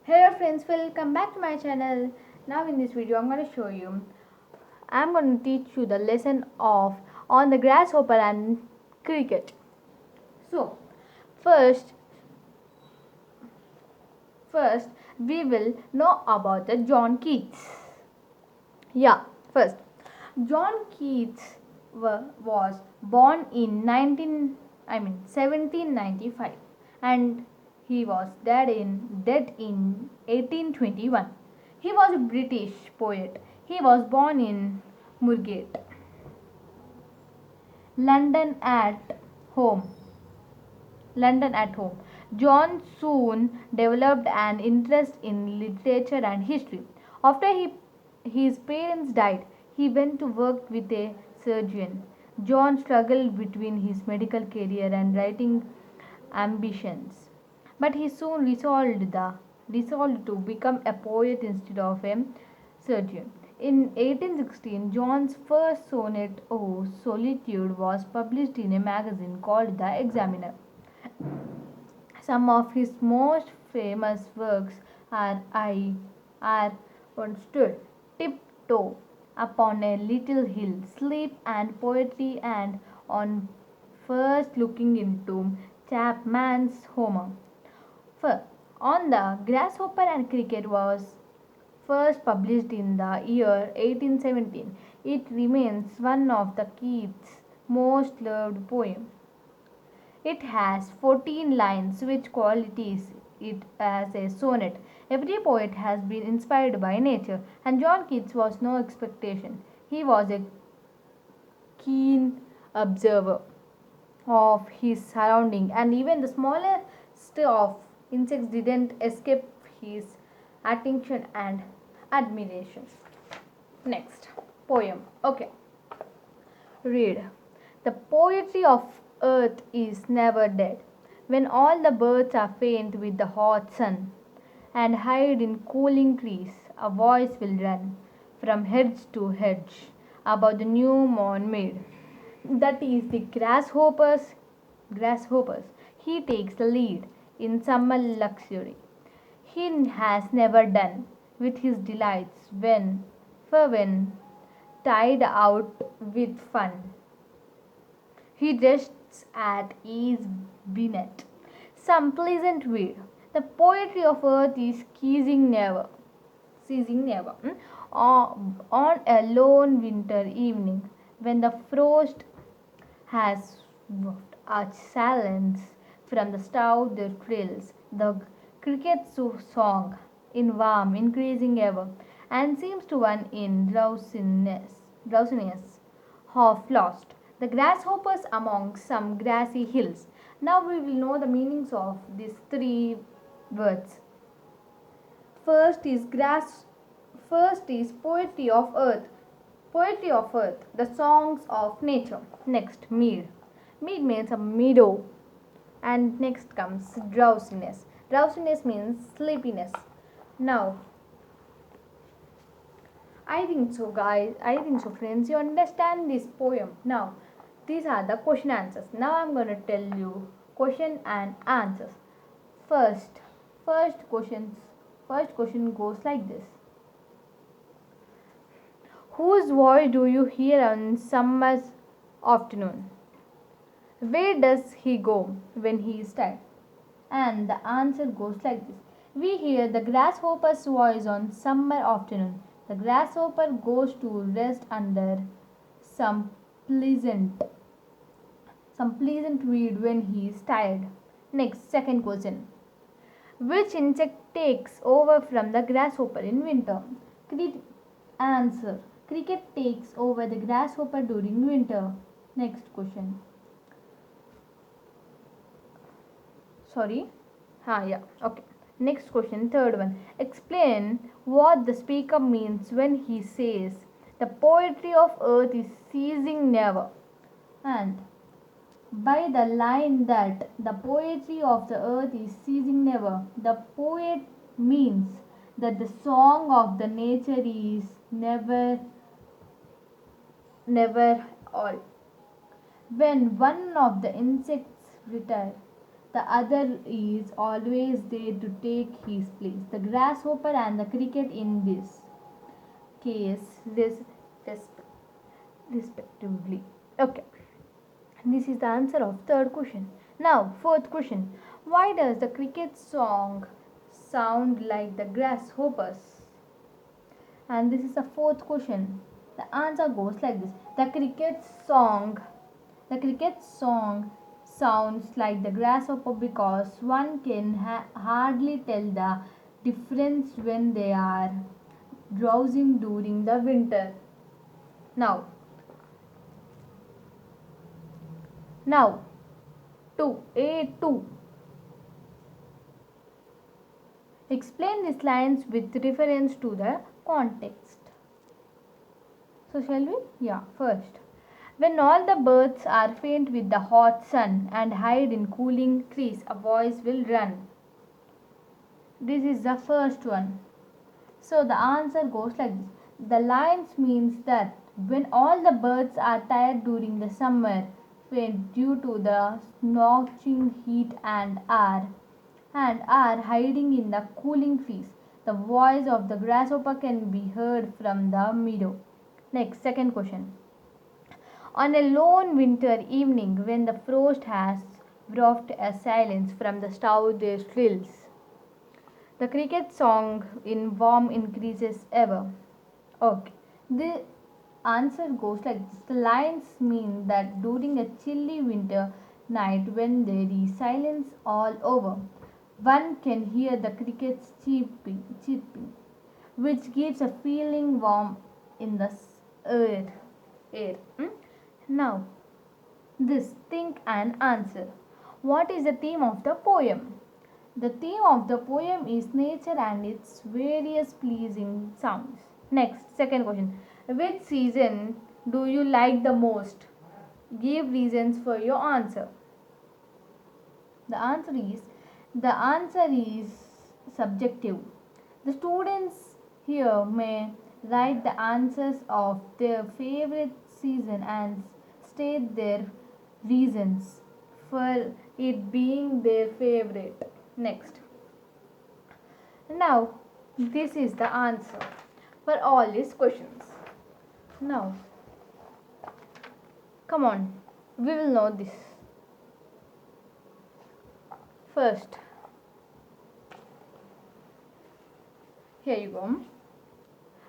Hello friends, welcome back to my channel. Now in this video I'm going to teach you the lesson of on the grasshopper and cricket. So first first we will know about the John Keats. Yeah, first John Keats was born in 1795 and he was dead in 1821. He was a British poet. He was born in Moorgate, London at home. London at home. John soon developed an interest in literature and history. His parents died, he went to work with a surgeon. John struggled between his medical career and writing ambitions, but he soon resolved to become a poet instead of a surgeon. In 1816, John's first sonnet, "Oh Solitude," was published in a magazine called The Examiner. Some of his most famous works are on stood, tiptoe upon a little hill, sleep and poetry, and on first looking into Chapman's Homer. On the Grasshopper and Cricket was first published in the year 1817. It remains one of the Keats' most loved poems. It has 14 lines, which qualities it as a sonnet. Every poet has been inspired by nature, and John Keats was no exception. He was a keen observer of his surrounding, and even the smallest of insects didn't escape his attention and admiration. Next poem. Okay, read. The poetry of earth is never dead. When all the birds are faint with the hot sun and hide in cooling trees, a voice will run from hedge to hedge above the new mown mead. That is the grasshoppers. He takes the lead in summer luxury. He has never done with his delights when tired out with fun. He rests at ease beneath some pleasant weed. The poetry of earth is ceasing never. On a lone winter evening, when the frost has swept a silence from the stove, there trills the cricket's song in warm, increasing ever, and seems to one in drowsiness, half lost. The grasshoppers among some grassy hills. Now we will know the meanings of these three words. First is grass. First is poetry of earth. Poetry of earth, the songs of nature. Next, mead. Mead means a meadow. And next comes drowsiness. Drowsiness means sleepiness. Now, I think so, guys. I think so, friends. You understand this poem. Now, these are the question answers. Now, I'm going to tell you question and answers. First, first questions. First question goes like this. Whose voice do you hear on summer's afternoon? Where does he go when he is tired? And the answer goes like this. We hear the grasshopper's voice on summer afternoon. The grasshopper goes to rest under some pleasant weed when he is tired. Next, second question. Which insect takes over from the grasshopper in winter? Answer. Cricket takes over the grasshopper during winter. Next question. Sorry. Yeah. Okay. Next question, third one. Explain what the speaker means when he says the poetry of earth is ceasing never. And by the line that the poetry of the earth is ceasing never, the poet means that the song of the nature is never all. When one of the insects retire, The other is always there to take his place. The grasshopper and the cricket in this case, respectively. Okay, this is the answer of third question. Now, fourth question. Why does the cricket song sound like the grasshoppers? And this is the fourth question. The answer goes like this. The cricket song sounds like the grasshopper because one can hardly tell the difference when they are drowsing during the winter. Now, now, 2. A2. Explain these lines with reference to the context. So, shall we? Yeah, first. When all the birds are faint with the hot sun and hide in cooling trees, a voice will run. This is the first one. So the answer goes like this. The lines means that when all the birds are tired during the summer, faint due to the scorching heat and are hiding in the cooling trees, the voice of the grasshopper can be heard from the meadow. Next, second question. On a lone winter evening, when the frost has wafted a silence from the stove, there trills the cricket song in warm increases ever. Okay. The answer goes like this. The lines mean that during a chilly winter night when there is silence all over, one can hear the crickets chirping, which gives a feeling warm in the air. Now, this think and answer. What is the theme of the poem? The theme of the poem is nature and its various pleasing sounds. Next, second question. Which season do you like the most? Give reasons for your answer. The answer is subjective. The students here may write the answers of their favorite season and state their reasons for it being their favorite. Next. Now, this is the answer for all these questions. Now, come on, we will know this. First, here you go.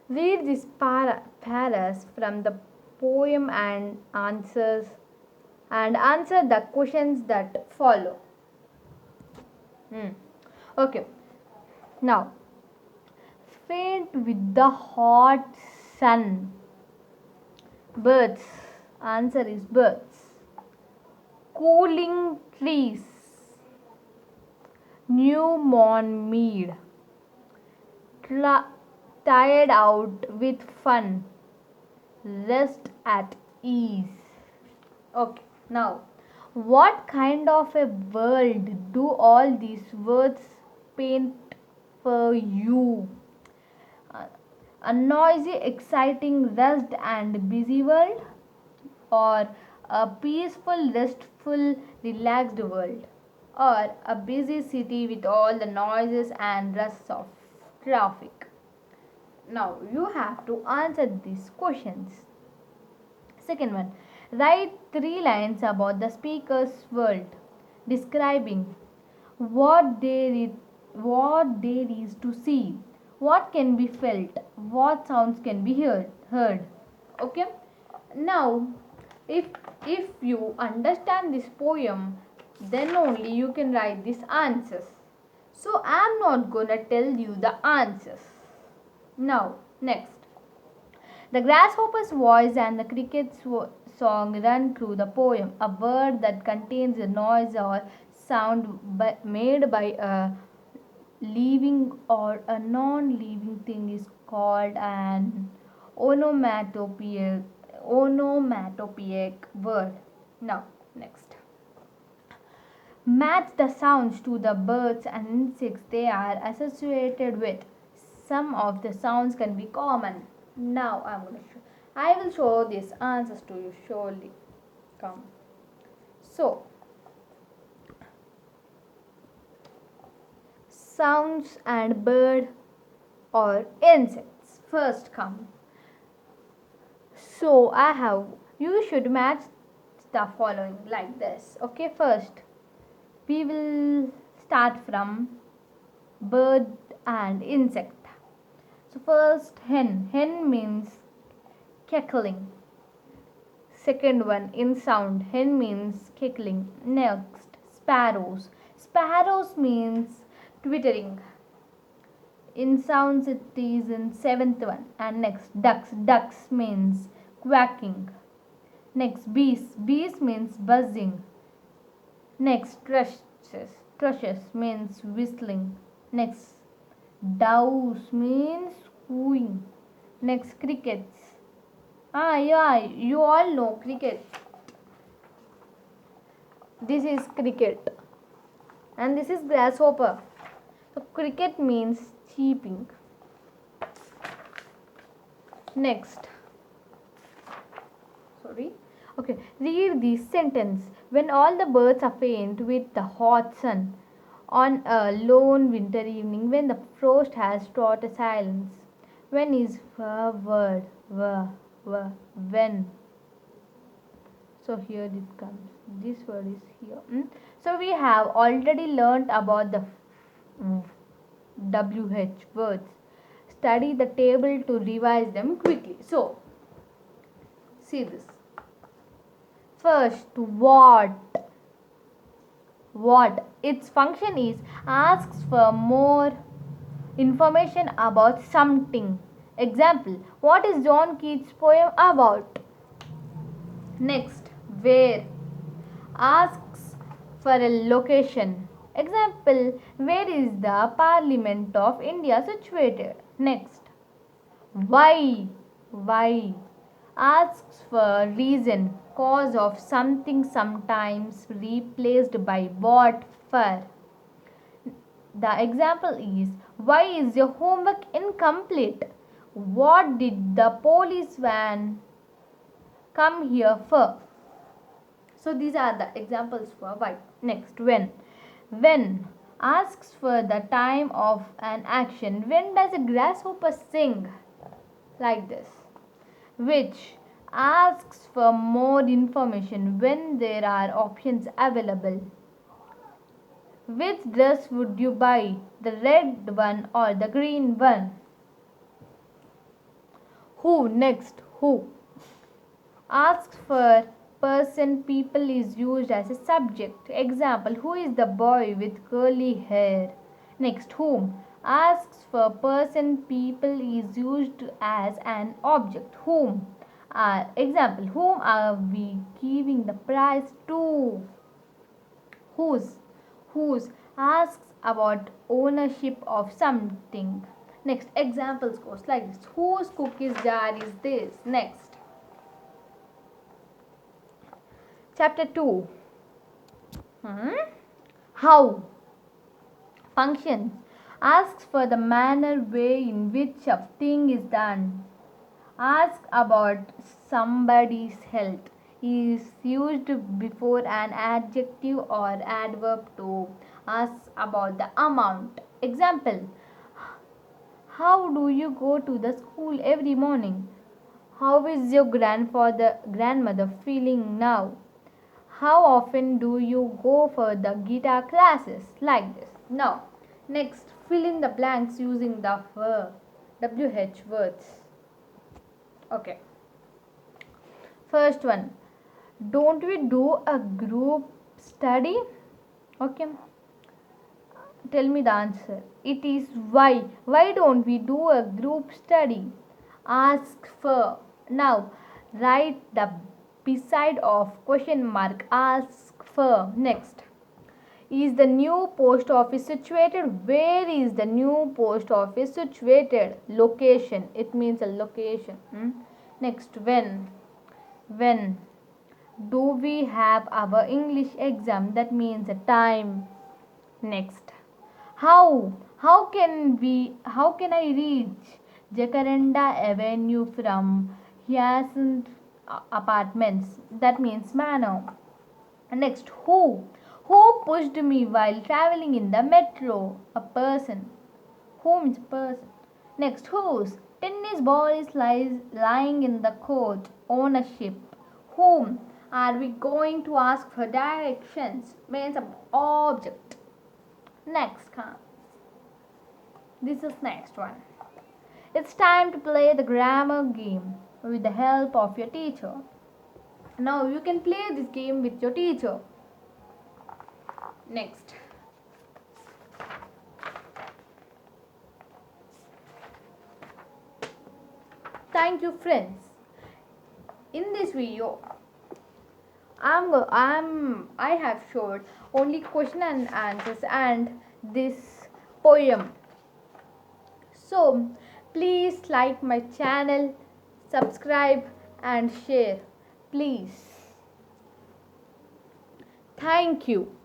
Read these paras from the poem and answer the questions that follow. Okay. Now, faint with the hot sun. Birds. Answer is birds. Cooling trees. New mown mead. Tired out with fun. Rest at ease. Okay. Now, what kind of a world do all these words paint for you? A noisy, exciting, rushed, and busy world, or a peaceful, restful, relaxed world, or a busy city with all the noises and rush of traffic? Now, you have to answer these questions. Second one, write 3 lines about the speaker's world, describing what there is to see, what can be felt, what sounds can be heard. Okay. Now, if you understand this poem, then only you can write these answers. So I am not gonna tell you the answers. Now, next. The grasshopper's voice and the cricket's song run through the poem. A word that contains a noise or sound made by a living or a non-living thing is called an onomatopoeic word. Now, next. Match the sounds to the birds and insects they are associated with. Some of the sounds can be common. Now I will show these answers to you surely. Come. So, sounds and bird or insects. First come. So I have, you should match the following like this. Okay, first we will start from bird and insect. So first hen. Hen means cackling. Second one in sound. Hen means cackling. Next sparrows. Sparrows means twittering. In sounds it is in seventh one. And next ducks. Ducks means quacking. Next bees. Bees means buzzing. Next thrushes. Thrushes means whistling. Next doves means cooing. Next crickets. Yeah, you all know cricket. This is cricket. And this is grasshopper. So cricket means cheeping. Next. Sorry. Okay, read this sentence. When all the birds are faint with the hot sun on a lone winter evening, when the frost has taught a silence, when is a word? When. So here it comes. This word is here. So we have already learnt about the WH words. Study the table to revise them quickly. So see this. First, what? What? Its function is asks for more information about something. Example, what is John Keats' poem about? Next, where? Asks for a location. Example, where is the Parliament of India situated? Next, why? Why? Asks for reason, cause of something, sometimes replaced by what, for. The example is, why is your homework incomplete? What did the police van come here for? So these are the examples for why. Next, when. When asks for the time of an action. When does a grasshopper sing? Like this. Which asks for more information when there are options available. Which dress would you buy? The red one or the green one? Who? Next, who asks for person, people is used as a subject. Example, who is the boy with curly hair? Next, whom asks for person, people is used as an object. Whom? Example, whom are we giving the prize to? Whose? Whose asks about ownership of something. Next, examples goes like this. Whose cookies jar is this? Next, chapter 2. How? Functions. Asks for the manner, way in which a thing is done. Ask about somebody's health. Is used before an adjective or adverb to ask about the amount. Example, how do you go to the school every morning? How is your grandmother feeling now? How often do you go for the guitar classes? Like this. Now, next, fill in the blanks using the WH words. Okay. First one, don't we do a group study? Okay. Tell me the answer. It is why. Why don't we do a group study? Ask for. Now, write the beside of question mark. Ask for. Next, is the new post office situated? Where is the new post office situated? Location. It means a location. Next, when. When do we have our English exam? That means a time. Next, how? How can I reach Jacaranda Avenue from Hyacinth Apartments? That means manner. Next, who? Who pushed me while traveling in the metro? A person. Whom is a person? Next, whose? Tennis ball is lying in the court on a ship. Whom? Are we going to ask for directions? Means an object. Next comes. This is next one. It's time to play the grammar game with the help of your teacher. Now you can play this game with your teacher. Next. Thank you, friends. In this video, I have showed only question and answers and this poem. So please like my channel, subscribe and share. Please. Thank you.